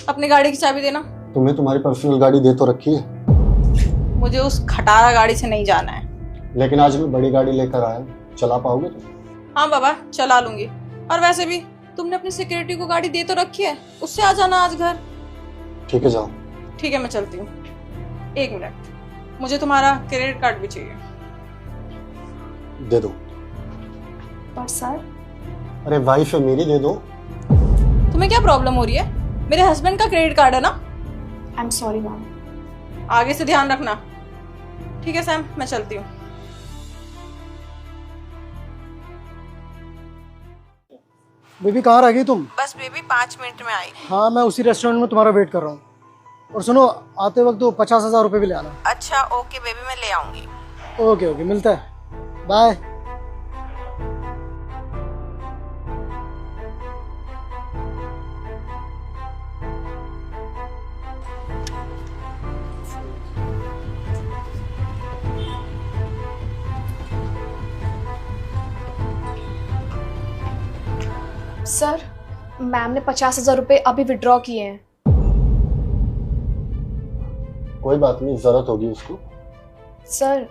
अपनी गाड़ी की चाबी देना। तुम्हें तुम्हारी पर्सनल गाड़ी दे तो रखी है, मुझे उस खटारा गाड़ी से नहीं जाना है। लेकिन आज मैं बड़ी गाड़ी लेकर आया, चला पाओगे तुम? हाँ बाबा, चला लूंगी। और वैसे भी तुमने अपनी सिक्योरिटी को गाड़ी दे तो रखी है, उससे आ जाना आज घर। ठीक है, जाओ। ठीक है, मैं चलती हूँ। एक मिनट, मुझे तुम्हारा क्रेडिट कार्ड भी चाहिए। दे दो। पर सर, अरे वाइफ है मेरी, दे दो। तुम्हें क्या प्रॉब्लम हो रही है? मेरे हस्बैंड का क्रेडिट कार्ड है ना। I am sorry ma'am. आगे से ध्यान रखना। ठीक है सैम, मैं चलती हूँ। बेबी कहाँ रह गई तुम? बस बेबी 5 मिनट में आई। हाँ, मैं उसी रेस्टोरेंट में तुम्हारा वेट कर रहा हूँ। और सुनो, आते वक्त तो 50,000 रुपये भी ले आना। अच्छा ओके बेबी, मैं ले आऊंगी। ओके ओके, मिलता है, बाय। सर, मैम ने 50,000 रुपये अभी विड्रॉ किए हैं। कोई बात नहीं, जरूरत होगी उसको। सर,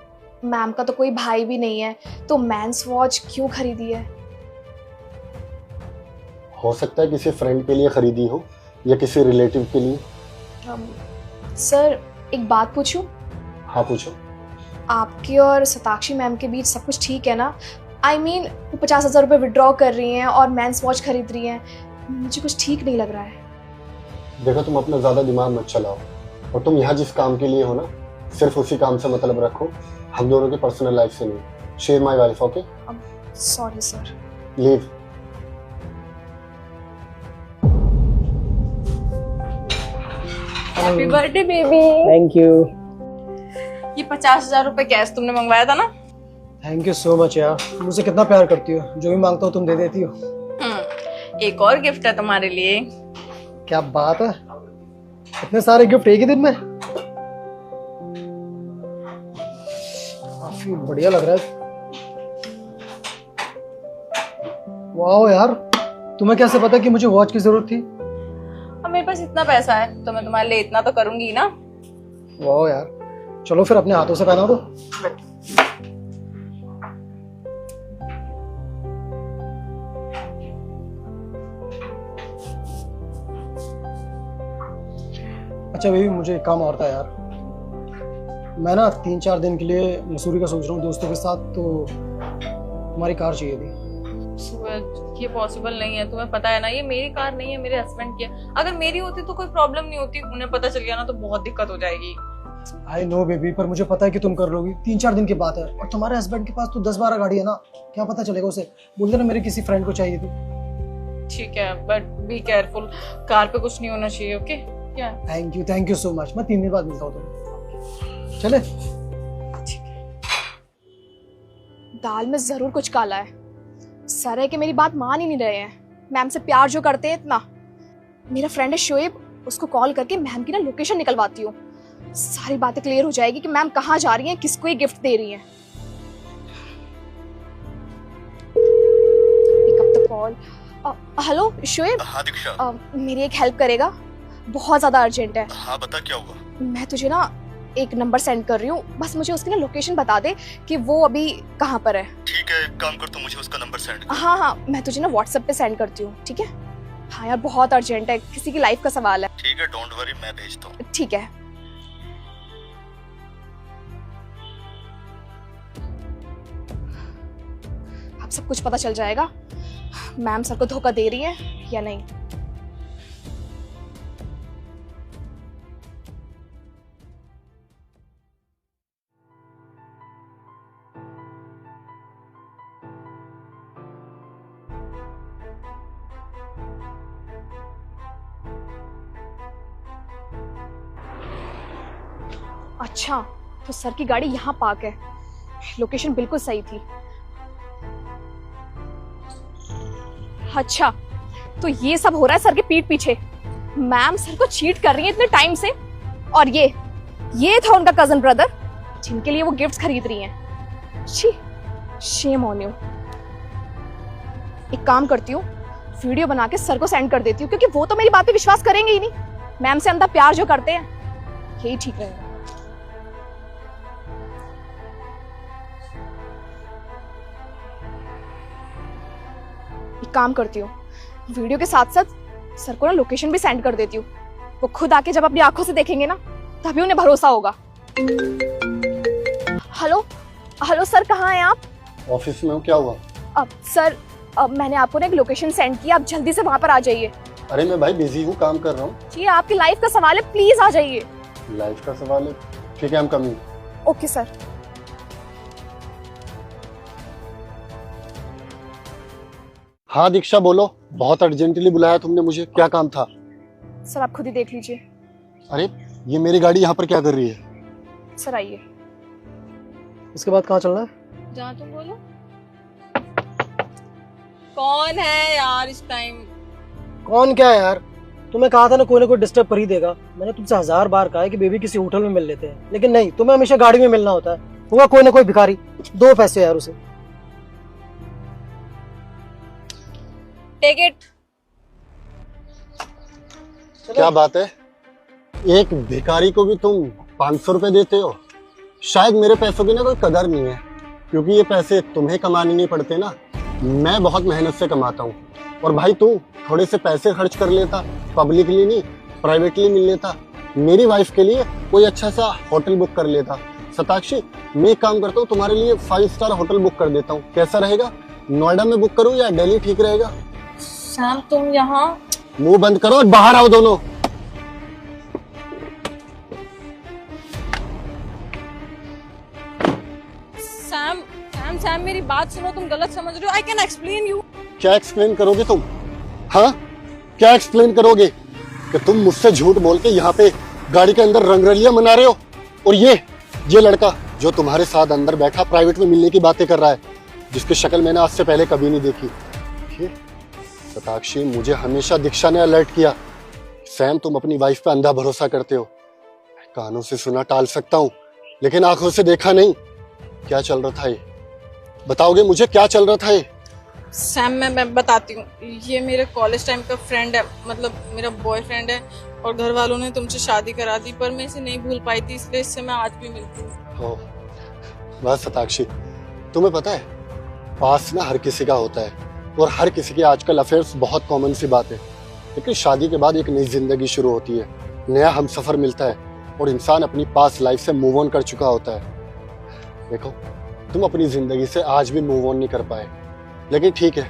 मैम का तो कोई भाई भी नहीं है, तो मैंस वॉच क्यों खरीदी है? हो सकता है किसी फ्रेंड के लिए खरीदी हो या किसी रिलेटिव के लिए। सर, एक बात पूछूं? हाँ पूछो। आपके और सताक्षी मैम के बीच सब कुछ ठीक है ना? आई मीन, वो 50,000 रुपये विड्रॉ कर रही हैं और मैंस वॉच खरीद रही हैं। मुझे कुछ ठीक नहीं लग रहा है। देखो, तुम अपना ज्यादा दिमाग मत चलाओ, और तुम यहाँ जिस काम के लिए हो ना, सिर्फ उसी काम से मतलब रखो, हम दोनों की पर्सनल लाइफ से नहीं। Share my wife, okay? Sorry sir. Leave. Happy birthday baby. Thank you. ये 50,000 रुपए कैश तुमने मंगवाया था ना? थैंक यू सो मच यार, मुझसे कितना प्यार करती हो, जो भी मांगता हो तुम दे देती हो। एक और गिफ्ट है तुम्हारे लिए। क्या बात है, इतने सारे गिफ्ट एक ही दिन में? काफी बढ़िया लग रहा है। वाह यार, तुम्हें कैसे पता कि मुझे वॉच की जरूरत थी? अब मेरे पास इतना पैसा है तो मैं तुम्हारे लिए इतना तो करूंगी ना। वाह यार, चलो फिर अपने हाथों से पहना दो। अच्छा बेबी, मुझे एक काम और था यार। मैं ना 3-4 दिन के लिए मसूरी का सोच रहा हूँ दोस्तों के साथ, तो तुम्हारी कार चाहिए थी। सूरज, ये पॉसिबल नहीं है, तुम्हें पता है ना, ये मेरी कार नहीं है, मेरे हस्बैंड की है। अगर मेरी होती तो कोई प्रॉब्लम नहीं होती, उन्हें पता चल गया ना तो बहुत दिक्कत हो जाएगी। आई नो बेबी, पर मुझे पता है कि तुम कर लोगी। 3-4 दिन की बात है, और तुम्हारे हस्बैंड के पास तो 10-12 गाड़ी है ना, क्या पता चलेगा उसे। बोल देना मेरे किसी फ्रेंड को चाहिए थी। ठीक है, बट बी केयरफुल, कार पे कुछ नहीं होना चाहिए, ओके? क्या? Thank you so much. मैं 3 दिन बाद मिलता हूँ तुम्हें। चले? दाल में जरूर कुछ काला है। सर है कि मेरी बात मान ही नहीं रहे हैं। मैम से प्यार जो करते हैं इतना। मेरा फ्रेंड है शोएब, उसको कॉल करके मैम की ना लोकेशन निकलवाती हूँ। सारी बातें क्लियर हो जाएगी कि मैम कहाँ जा रही हैं, किसको ये गिफ्ट दे रही हैं। Pick up the call. Hello Shoaib. हाँ दीक्षा। मेरी एक हेल्प करेगा? बहुत ज्यादा अर्जेंट है। हाँ बता, क्या हुआ? मैं तुझे ना एक नंबर सेंड कर रही हूँ, बस मुझे उसकी ना लोकेशन बता दे कि वो अभी कहाँ पर है। ठीक है, एक काम कर, तू मुझे उसका नंबर सेंड कर। हाँ हाँ, मैं तुझे ना व्हाट्सएप पे सेंड करती हूँ, ठीक है? हाँ यार, बहुत अर्जेंट है, किसी की लाइफ का सवाल है। ठीक है, डोंट वरी, मैं भेजता हूँ। ठीक है। अब सब कुछ पता चल जाएगा, मैम सर को धोखा दे रही है या नहीं। अच्छा, तो सर की गाड़ी यहाँ पार्क है। लोकेशन बिल्कुल सही थी। अच्छा, तो ये सब हो रहा है सर के पीठ पीछे। मैम सर को चीट कर रही है इतने टाइम से, और ये था उनका कजन ब्रदर जिनके लिए वो गिफ्ट्स खरीद रही हैं। छी, शेम ऑन यू। एक काम करती हूँ, वीडियो बना के सर को सेंड कर देती हूँ, क्योंकि वो तो मेरी बात पे विश्वास करेंगे ही नहीं। मैम से अंदर प्यार जो करते हैं यही ठीक रहेगा। एक काम करती हूँ, वीडियो के साथ साथ सर को ना लोकेशन भी सेंड कर देती हूँ। वो खुद आके जब अपनी आंखों से देखेंगे ना तभी उन्हें भरोसा होगा। हेलो हेलो सर, कहाँ हैं आप? ऑफिस में हूँ, क्या हुआ? सर मैंने आपको ना एक लोकेशन सेंड की, आप जल्दी से वहां पर आ जाइए। अरे मैं भाई बिजी हूँ, काम कर रहा हूँ। जी आपकी लाइफ का सवाल है, प्लीज आ जाइए। लाइफ का सवाल है, ठीक है, हम कमिंग। Okay sir. हाँ दीक्षा बोलो, बहुत अर्जेंटली बुलाया तुमने मुझे, क्या काम था? सर आप खुद ही देख लीजिए। अरे ये मेरी गाड़ी यहाँ पर क्या कर रही है? सर आइए। इसके बाद कहाँ चलना है? जहाँ तुम बोलो। कौन है यार इस टाइम? कौन क्या है यार, तुम्हें कहा था ना कोई डिस्टर्ब कर ही देगा। मैंने तुमसे 1000 बार कहा है कि बेबी किसी होटल में मिल लेते हैं, लेकिन नहीं, तुम्हें हमेशा गाड़ी में मिलना होता है। होगा कोई ना कोई भिखारी, दो पैसे यार उसे। Take it. क्या बात है, एक भिखारी को भी तुम 500 रुपए देते हो? शायद मेरे पैसों की ना कोई कदर नहीं है, क्योंकि ये पैसे तुम्हें कमाने नहीं पड़ते ना, मैं बहुत मेहनत से कमाता हूँ। और भाई तू थोड़े से पैसे खर्च कर लेता, पब्लिकली नहीं प्राइवेटली मिल लेता, मेरी वाइफ के लिए कोई अच्छा सा होटल बुक कर लेता। शताक्षी मैं एक काम करता हूँ, तुम्हारे लिए 5 स्टार होटल बुक कर देता हूँ, कैसा रहेगा? नोएडा में बुक करूँ या दिल्ली ठीक रहेगा? सैम तुम यहाँ। मुंह बंद करो और बाहर आओ दोनों। सैम सैम सैम मेरी बात सुनो, तुम गलत समझ रहे हो। I can explain you. क्या एक्सप्लेन करोगे तुम? हाँ क्या एक्सप्लेन करोगे कि तुम मुझसे झूठ बोल के यहाँ पे गाड़ी के अंदर रंगरलियां मना रहे हो, और ये लड़का जो तुम्हारे साथ अंदर बैठा प्राइवेट में मिलने की बातें कर रहा है, जिसकी शक्ल मैंने आज से पहले कभी नहीं देखी। शताक्षी मुझे हमेशा दीक्षा ने अलर्ट किया, सैम तुम अपनी वाइफ पे अंधा भरोसा करते हो। कानों से सुना टाल सकता हूँ, लेकिन आंखों से देखा नहीं। क्या चल रहा था ये, बताओगे मुझे क्या चल रहा था ये? सैम मैं बताती हूँ, ये मेरे कॉलेज टाइम का फ्रेंड है, मतलब मेरा बॉयफ्रेंड है, और घर वालों ने तुमसे शादी करा दी, पर मैं इसे नहीं भूल पाई थी, इसलिए इससे मैं आज भी मिलती हूँ। बस शताक्षी तुम्हें पता है, पास ना हर किसी का होता है, और हर किसी के आजकल अफेयर्स बहुत कॉमन सी बात है, लेकिन शादी के बाद एक नई जिंदगी शुरू होती है, नया हमसफर मिलता है, और इंसान अपनी पास्ट लाइफ से मूव ऑन कर चुका होता है। देखो तुम अपनी जिंदगी से आज भी मूव ऑन नहीं कर पाए, लेकिन ठीक है,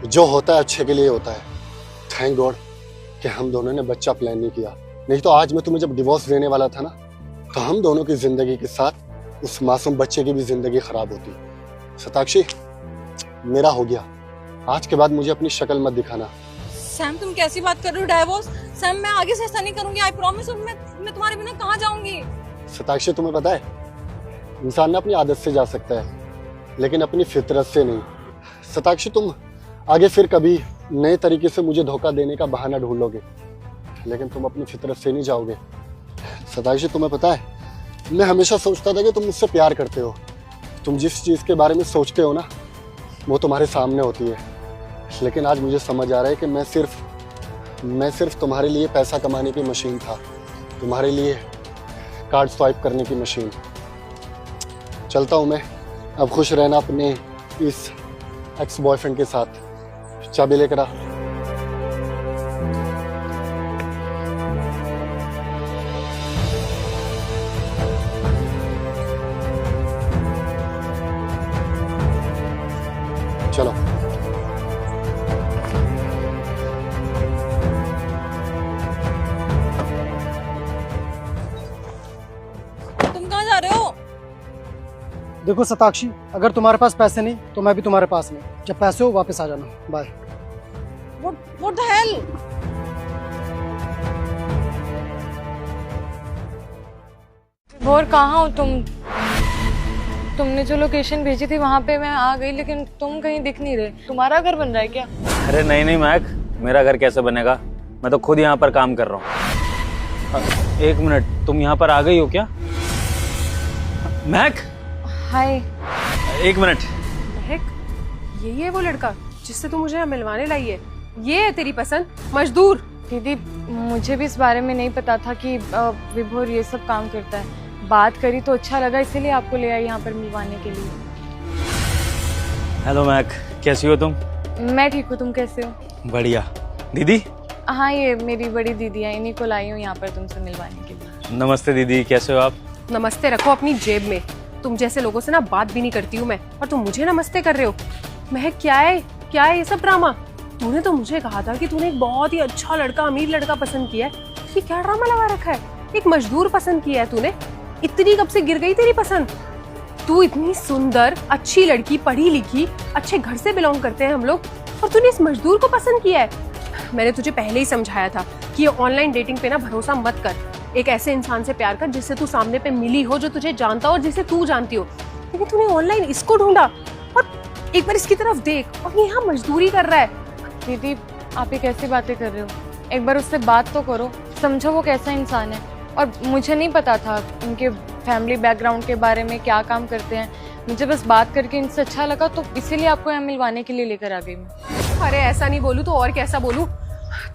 जो होता है अच्छे के लिए होता है। थैंक गॉड कि हम दोनों ने बच्चा प्लान नहीं किया, नहीं तो आज मैं तुम्हें जब डिवोर्स देने वाला था ना, तो हम दोनों की जिंदगी के साथ उस मासूम बच्चे की भी जिंदगी खराब होती। शताक्षी मेरा हो गया, आज के बाद मुझे अपनी शक्ल मत दिखाना। सैम तुम कैसी बात कर रहे हो? डाइवोर्स? सैम मैं आगे से ऐसा नहीं करूंगी, आई प्रॉमिस। मैं तुम्हारे बिना कहाँ जाऊंगी? शताक्षी तुम्हें पता है, इंसान ना अपनी आदत से जा सकता है, लेकिन अपनी फितरत से नहीं। शताक्षी तुम आगे फिर कभी नए तरीके से मुझे धोखा देने का बहाना ढूंढोगे, लेकिन तुम अपनी फितरत से नहीं जाओगे। शताक्षी तुम्हें पता है, मैं हमेशा सोचता था कि तुम मुझसे प्यार करते हो, तुम जिस चीज़ के बारे में सोचते हो ना वो तुम्हारे सामने होती है, लेकिन आज मुझे समझ आ रहा है कि मैं सिर्फ तुम्हारे लिए पैसा कमाने की मशीन था, तुम्हारे लिए कार्ड स्वाइप करने की मशीन। चलता हूँ मैं, अब खुश रहना अपने इस एक्स बॉयफ्रेंड के साथ। चाबी लेकर आ। चलो तुम कहाँ जा रहे हो? देखो शताक्षी, अगर तुम्हारे पास पैसे नहीं तो मैं भी तुम्हारे पास नहीं, जब पैसे हो वापस आ जाना। बाय। What the hell? और कहाँ हो तुम? तुमने जो लोकेशन भेजी थी वहाँ पे मैं आ गई, लेकिन तुम कहीं दिख नहीं रहे। तुम्हारा घर बन रहा है क्या? अरे नहीं नहीं महक, मेरा घर कैसे बनेगा, मैं तो खुद यहाँ पर काम कर रहा हूँ। एक मिनट, तुम यहाँ पर आ गई हो क्या? महक, हाय। एक मिनट। महक, यही है वो लड़का जिससे तू मुझे यहाँ मिलवाने लाई है? ये है तेरी पसंद, मजदूर? दीदी मुझे भी इस बारे में नहीं पता था कि विभोर ये सब काम करता है। बात करी तो अच्छा लगा, इसीलिए आपको ले आई यहाँ पर मिलवाने के लिए। हेलो महक, कैसी हो तुम? मैं ठीक हूँ, तुम कैसे हो? बढ़िया। दीदी? हाँ, ये मेरी बड़ी दीदी है, इन्हीं को लाई हूँ यहाँ पर तुमसे मिलवाने के लिए। नमस्ते दीदी, कैसे हो आप? नमस्ते रखो अपनी जेब में। तुम जैसे लोगों से ना बात भी नहीं करती हूँ मैं, और तुम मुझे नमस्ते कर रहे हो। महक, क्या है ये सब ड्रामा? तूने तो मुझे कहा था कि तूने एक बहुत ही अच्छा लड़का, अमीर लड़का पसंद किया है। ये क्या ड्रामा लगा रखा है? एक मजदूर पसंद किया है तूने। इतनी कब से गिर गई तेरी पसंद? तू इतनी सुंदर, अच्छी लड़की, पढ़ी लिखी, अच्छे घर से बिलोंग करते हैं हम लोग, और तूने इस मजदूर को पसंद किया है। मैंने तुझे पहले ही समझाया था कि ये ऑनलाइन डेटिंग पे ना भरोसा मत कर। एक ऐसे इंसान से प्यार कर जिससे तू सामने पे मिली हो, जो तुझे जानता हो और जिसे तू जानती हो। लेकिन तूने ऑनलाइन इसको ढूंढा, और एक बार इसकी तरफ देख, और ये यहाँ मजदूरी कर रहा है। दीदी आप ये कैसी बातें कर रहे हो? एक बार उससे बात तो करो, समझो वो कैसा इंसान है। और मुझे नहीं पता था उनके फैमिली बैकग्राउंड के बारे में, क्या काम करते हैं। मुझे बस बात करके इनसे अच्छा लगा, तो इसीलिए आपको यहाँ मिलवाने के लिए लेकर आ गई मैं। अरे ऐसा नहीं बोलूं तो और कैसा बोलूं?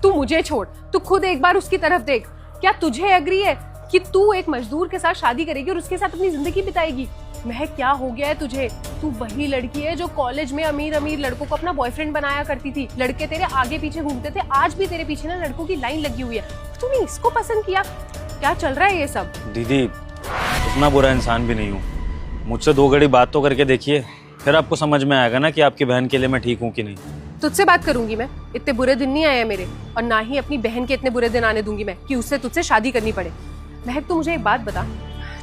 तू मुझे छोड़, तू खुद एक बार उसकी तरफ देख। क्या तुझे एग्री है कि तू एक मजदूर के साथ शादी करेगी और उसके साथ अपनी जिंदगी बिताएगी? महक, क्या हो गया है तुझे? तू वही लड़की है जो कॉलेज में अमीर अमीर लड़कों को अपना बॉयफ्रेंड बनाया करती थी। लड़के तेरे आगे पीछे घूमते थे, आज भी तेरे पीछे ना लड़कों की लाइन लगी हुई है। तूने इसको पसंद किया? क्या चल रहा है ये सब? दीदी उतना बुरा इंसान भी नहीं हूँ। मुझसे 2 घड़ी बात तो करके देखिए, फिर आपको समझ में आएगा ना कि आपकी बहन के लिए मैं ठीक हूँ कि नहीं। तुझसे बात करूंगी मैं। इतने बुरे दिन नहीं आए मेरे, और ना ही अपनी बहन के इतने बुरे दिन आने दूंगी मैं कि उससे तुझसे शादी करनी पड़े। महक, तू मुझे एक बात बता,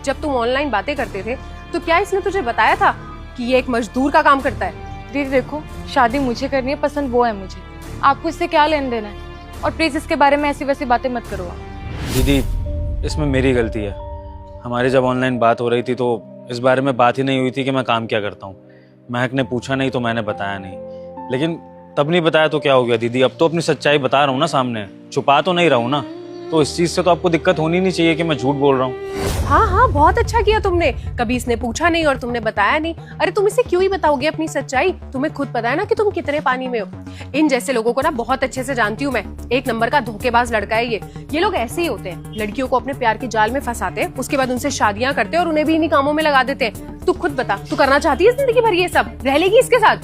जब तुम ऑनलाइन बातें करते थे तो क्या इसने तुझे बताया था कि ये एक मजदूर का काम करता है? दीदी देखो, शादी मुझे करनी है, पसंद वो है मुझे, आपको इससे क्या लेन देना है? और प्लीज इसके बारे में ऐसी वैसी बातें मत करो आप। दीदी इसमें मेरी गलती है। हमारी जब ऑनलाइन बात हो रही थी तो इस बारे में बात ही नहीं हुई थी कि मैं काम क्या करता हूँ। महक ने पूछा नहीं तो मैंने बताया नहीं, लेकिन तब नहीं बताया तो क्या हो गया दीदी? अब तो अपनी सच्चाई बता रहा हूँ ना सामने, छुपा तो नहीं रहा हूँ ना। तो इस चीज से तो आपको दिक्कत होनी नहीं चाहिए कि मैं झूठ बोल रहा हूँ। हाँ, बहुत अच्छा किया तुमने। कभी इसने पूछा नहीं और तुमने बताया नहीं। अरे तुम इसे क्यों ही बताओगे अपनी सच्चाई? तुम्हें खुद पता है ना कि तुम कितने पानी में हो। इन जैसे लोगों को ना बहुत अच्छे से जानती हूँ मैं। एक नंबर का धोखेबाज लड़का है ये लोग ऐसे ही होते हैं। लड़कियों को अपने प्यार के जाल में फंसाते हैं, उसके बाद उनसे शादियां करते हैं और उन्हें भी इन्हीं कामों में लगा देते हैं। तू खुद बता, तू करना चाहती है जिंदगी भर ये सब? रह लेगी इसके साथ?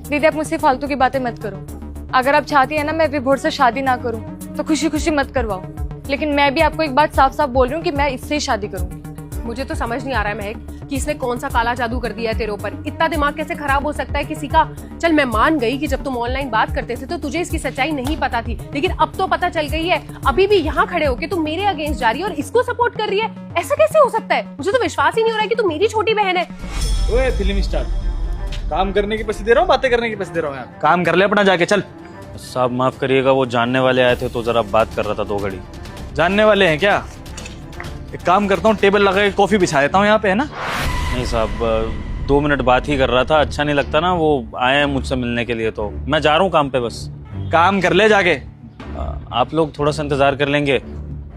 दीदी आप मुझसे फालतू की बातें मत करो। अगर आप चाहती है ना मैं विभोर से शादी ना करूं तो खुशी खुशी मत करवाओ, लेकिन मैं भी आपको एक बात साफ साफ बोल रही हूँ कि मैं इससे ही शादी करूंगी। मुझे तो समझ नहीं आ रहा है महक कि इसने कौन सा काला जादू कर दिया है तेरे ऊपर। इतना दिमाग कैसे खराब हो सकता है किसी का? चल मैं मान गई कि जब तुम ऑनलाइन बात करते थे तो तुझे इसकी सच्चाई नहीं पता थी, लेकिन अब तो पता चल गई है। अभी भी यहाँ खड़े होके तुम मेरे अगेंस्ट जा रही है और इसको सपोर्ट कर रही है। ऐसा कैसे हो सकता है? मुझे तो विश्वास ही नहीं हो रहा है कि तू मेरी छोटी बहन है। ओए फिल्म स्टार, काम करने की पैसे दे रहा हूँ, बातें करने की पैसे दे रहा हूँ यार। काम कर ले अपना जाके, चल। साहब माफ करिएगा, वो जानने वाले आए थे तो जरा बात कर रहा था 2 घड़ी। जानने वाले हैं क्या? एक काम करता हूँ, टेबल लगा के कॉफी बिछा देता हूँ यहाँ पे, है ना? नहीं साहब, 2 मिनट बात ही कर रहा था, अच्छा नहीं लगता ना। वो आए हैं मुझसे मिलने के लिए, तो मैं जा रहा हूँ काम पे। बस काम कर ले जाके। आप लोग थोड़ा सा इंतजार कर लेंगे,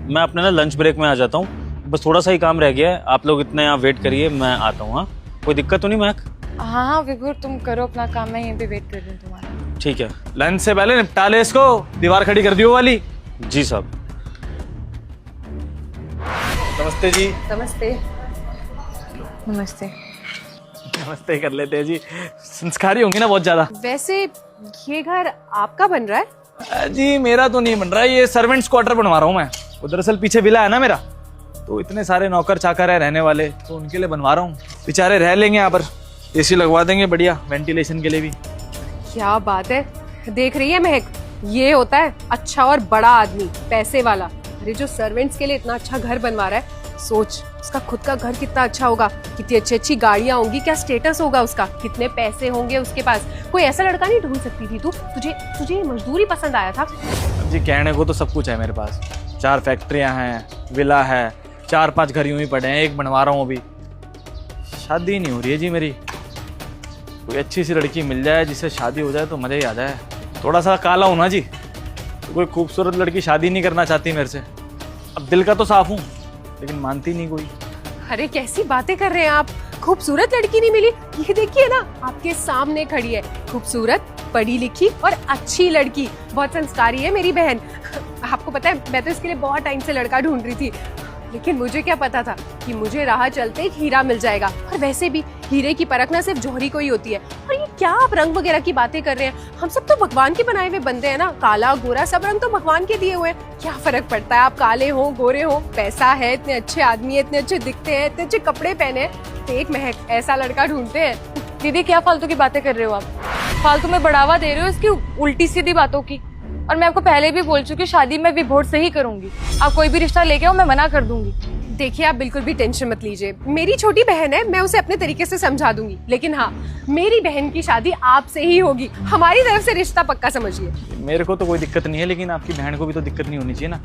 मैं अपने ना लंच ब्रेक में आ जाता हूँ। बस थोड़ा सा ही काम रह गया है, आप लोग इतने यहाँ वेट करिए, मैं आता हूँ। हाँ, कोई दिक्कत तो नहीं महक? हाँ विभोर, तुम करो अपना काम, मैं यहीं पे वेट कर रही हूँ तुम्हारा। ठीक है। लंच से पहले निपटा ले इसको, दीवार खड़ी कर दियो वाली। जी साहब। नमस्ते जी। नमस्ते। नमस्ते। नमस्ते कर लेते हैं जी, संस्कारी होंगी ना बहुत ज्यादा। वैसे ये घर आपका बन रहा है? जी मेरा तो नहीं बन रहा है, ये सर्वेंट्स क्वार्टर बनवा रहा हूँ मैं। वो दरअसल पीछे विला है ना मेरा, तो इतने सारे नौकर चाकर है रहने वाले, तो उनके लिए बनवा रहा हूँ। बेचारे रह लेंगे यहाँ पर, एसी लगवा देंगे बढ़िया, वेंटिलेशन के लिए भी। क्या बात है, देख रही है महक, ये होता है अच्छा और बड़ा आदमी, पैसे वाला। अरे जो सर्वेंट्स के लिए इतना अच्छा घर बनवा रहा है, सोच उसका खुद का घर कितना अच्छा होगा, कितनी अच्छी अच्छी गाड़ियां होंगी, क्या स्टेटस होगा उसका, कितने पैसे होंगे उसके पास। कोई ऐसा लड़का नहीं ढूंढ सकती थी तू? तुझे मजदूरी पसंद आया था? जी कहने को तो सब कुछ है मेरे पास, 4 फैक्ट्रियाँ हैं, विला है, 4-5 घर यूं ही पड़े हैं, एक बनवा रहा हूँ अभी। शादी नहीं हो रही है जी मेरी। कोई अच्छी सी लड़की मिल जाए जिससे शादी हो जाए तो मजा ही आ जाए। थोड़ा सा काला हूं ना जी, तो कोई खूबसूरत लड़की शादी नहीं करना चाहती मेरे से। अब दिल का तो साफ हूँ, लेकिन मानती नहीं कोई। अरे कैसी बातें कर रहे हैं आप? खूबसूरत लड़की नहीं मिली? ये देखिए ना, आपके सामने खड़ी है, खूबसूरत, पढ़ी लिखी और अच्छी लड़की, बहुत संस्कारी है मेरी बहन। आपको पता है, मैं तो इसके लिए बहुत टाइम से लड़का ढूंढ रही थी, लेकिन मुझे क्या पता था कि मुझे राह चलते एक हीरा मिल जाएगा। और वैसे भी हीरे की परख ना सिर्फ जौहरी को ही होती है। और ये क्या आप रंग वगैरह की बातें कर रहे हैं? हम सब तो भगवान के बनाए हुए बंदे हैं ना, काला गोरा सब रंग तो भगवान के दिए हुए हैं। क्या फर्क पड़ता है आप काले हो गोरे हो, पैसा है, इतने अच्छे आदमी है, इतने अच्छे दिखते हैं, इतने अच्छे कपड़े पहने हैं, तो एक महक ऐसा लड़का ढूंढते हैं। दीदी क्या फालतू की बातें कर रहे हो आप? फालतू में बढ़ावा दे रहे हो इसकी उल्टी सीधी बातों की। और मैं आपको पहले भी बोल चुकी हूँ, शादी मैं विभोर से ही करूंगी। आप कोई भी रिश्ता लेके आओ, मैं मना कर दूंगी। देखिए आप बिल्कुल भी टेंशन मत लीजिए, मेरी छोटी बहन है, मैं उसे अपने तरीके से समझा दूंगी। लेकिन हाँ, मेरी बहन की शादी आपसे ही होगी, हमारी तरफ से रिश्ता पक्का समझिए। मेरे को तो कोई दिक्कत नहीं है, लेकिन आपकी बहन को भी तो दिक्कत नहीं होनी चाहिए ना।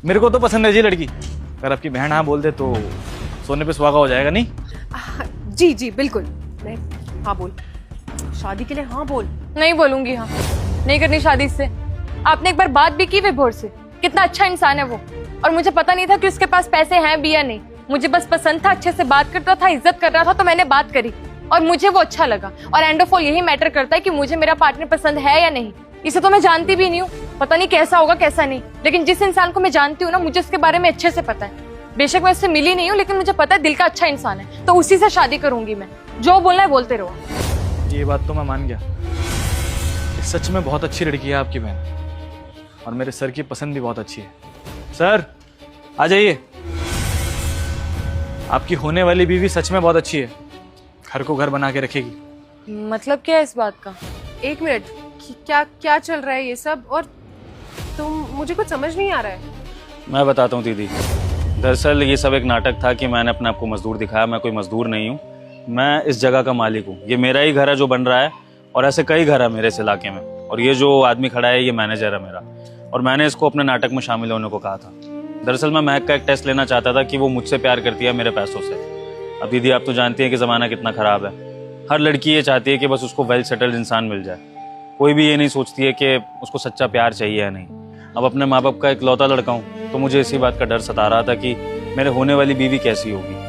मेरे को तो पसंद है जी लड़की। अगर आपकी बहन हाँ बोल दे तो सोने पे सुहागा हो जाएगा। नहीं जी जी बिल्कुल, मैं हाँ बोल, शादी के लिए हाँ बोल। नहीं बोलूंगी हाँ, नहीं करनी शादी इससे। आपने एक बार बात भी की विभोर से, कितना अच्छा इंसान है वो। और मुझे पता नहीं था कि उसके पास पैसे हैं भी या नहीं। मुझे बस पसंद था, अच्छे से बात करता था, इज्जत कर रहा था, तो मैंने बात करी और मुझे वो अच्छा लगा। और एंड ऑफ ऑल यही मैटर करता है कि मुझे मेरा पार्टनर पसंद है या नहीं। इसे तो मैं जानती भी नहीं हूँ, पता नहीं कैसा होगा कैसा नहीं, लेकिन जिस इंसान को मैं जानती हूँ ना, मुझे उसके बारे में अच्छे से पता है। बेशक मैं उससे मिली नहीं हूँ, लेकिन मुझे पता है दिल का अच्छा इंसान है, तो उसी से शादी करूंगी मैं। जो बोलना है बोलते रहो। ये बात तो मैं मान गया, सच में बहुत अच्छी लड़की है आपकी बहन, और मेरे सर की पसंद भी बहुत अच्छी है। सर आ जाइए। आपकी होने वाली बीवी सच में बहुत अच्छी है, घर को घर बना के रखेगी। मतलब क्या है इस बात का? एक मिनट, क्या क्या चल रहा है ये सब? और तुम, मुझे कुछ समझ नहीं आ रहा है। मैं बताता हूँ दीदी, दरअसल ये सब एक नाटक था कि मैंने अपने आप को मजदूर दिखाया। मैं कोई मजदूर नहीं हूँ, मैं इस जगह का मालिक हूँ। ये मेरा ही घर है जो बन रहा है, और ऐसे कई घर है मेरे इस इलाके में। और ये जो आदमी खड़ा है ये मैनेजर है मेरा, और मैंने इसको अपने नाटक में शामिल होने को कहा था। दरअसल मैं महक का एक टेस्ट लेना चाहता था कि वो मुझसे प्यार करती है मेरे पैसों से। अब दीदी आप तो जानती हैं कि ज़माना कितना ख़राब है। हर लड़की ये चाहती है कि बस उसको वेल सेटल्ड इंसान मिल जाए, कोई भी ये नहीं सोचती है कि उसको सच्चा प्यार चाहिए या नहीं। अब अपने माँ बाप का एक लौता लड़का हूँ, तो मुझे इसी बात का डर सता रहा था कि मेरे होने वाली बीवी कैसी होगी।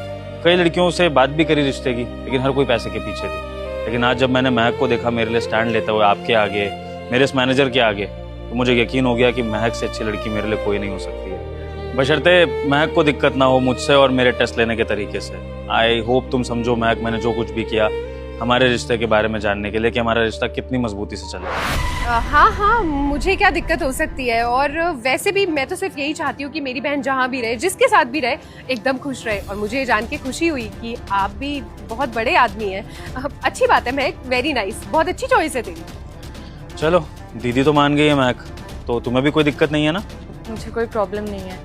कई लड़कियों से बात भी करी रिश्ते की, लेकिन हर कोई पैसे के पीछे थी। लेकिन आज जब मैंने महक को देखा मेरे लिए स्टैंड लेते हुए आपके आगे, मेरे इस मैनेजर के आगे, तो मुझे यकीन हो गया कि महक से अच्छी लड़की मेरे लिए कोई नहीं हो सकती है, बशर्ते महक को दिक्कत ना हो मुझसे और मेरे टेस्ट लेने के तरीके से। आई होप तुम समझो महक, मैंने जो कुछ भी किया हमारे रिश्ते के बारे में जानने के लिए, कि हमारा रिश्ता कितनी मजबूती से चलेगा। हाँ हाँ, मुझे क्या दिक्कत हो सकती है। और वैसे भी मैं तो सिर्फ यही चाहती हूँ कि मेरी बहन जहाँ भी रहे, जिसके साथ भी रहे, एकदम खुश रहे। और मुझे ये जान के खुशी हुई कि आप भी बहुत बड़े आदमी हैं। अच्छी बात है महक, वेरी नाइस, बहुत अच्छी चॉइस है तेरी। चलो दीदी तो मान गई है महक, तो तुम्हें भी कोई दिक्कत नहीं है ना? मुझे कोई प्रॉब्लम नहीं है,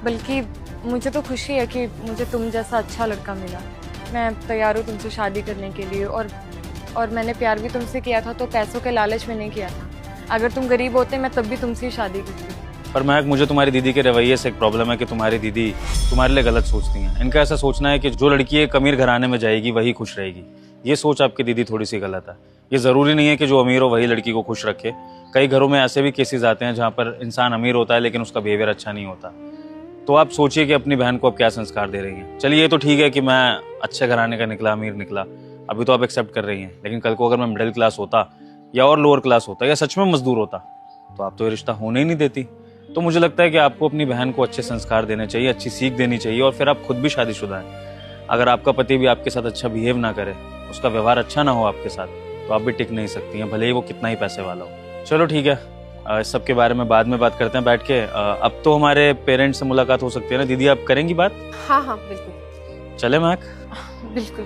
बल्कि मुझे तो खुशी है कि मुझे तुम जैसा अच्छा लड़का मिला। मैं तैयार हूँ तुमसे शादी करने के लिए। और मैंने प्यार भी तुमसे किया था तो पैसों के लालच में नहीं किया था। अगर तुम गरीब होते मैं तब भी तुमसे ही शादी करती। पर महक, मुझे तुम्हारी दीदी के रवैये से एक प्रॉब्लम है कि तुम्हारी दीदी तुम्हारे लिए गलत सोचती हैं। इनका ऐसा सोचना है कि जो लड़की एक अमीर घराने में जाएगी वही खुश रहेगी। ये सोच आपकी दीदी थोड़ी सी गलत है। ये ज़रूरी नहीं है कि जो अमीर हो वही लड़की को खुश रखे। कई घरों में ऐसे भी केसेस आते हैं जहाँ पर इंसान अमीर होता है लेकिन उसका बिहेवियर अच्छा नहीं होता। तो आप सोचिए कि अपनी बहन को आप क्या संस्कार दे रही हैं। चलिए ये तो ठीक है कि मैं अच्छे घराने का निकला, अमीर निकला, अभी तो आप एक्सेप्ट कर रही हैं, लेकिन कल को अगर मैं मिडिल क्लास होता या और लोअर क्लास होता या सच में मजदूर होता तो आप तो ये रिश्ता होने ही नहीं देती। तो मुझे लगता है कि आपको अपनी बहन को अच्छे संस्कार देने चाहिए, अच्छी सीख देनी चाहिए, और फिर आप खुद भी शादीशुदा हैं। अगर आपका पति भी आपके साथ अच्छा बिहेव ना करे, उसका व्यवहार अच्छा ना हो आपके साथ, तो आप भी टिक नहीं सकती हैं, भले ही वो कितना ही पैसे वाला हो। चलो ठीक है, इस सब के बारे में बाद में बात करते हैं बैठ के। अब तो हमारे पेरेंट्स से मुलाकात हो सकती है ना दीदी, आप करेंगी बात? हाँ हाँ बिल्कुल। चले महक? बिल्कुल।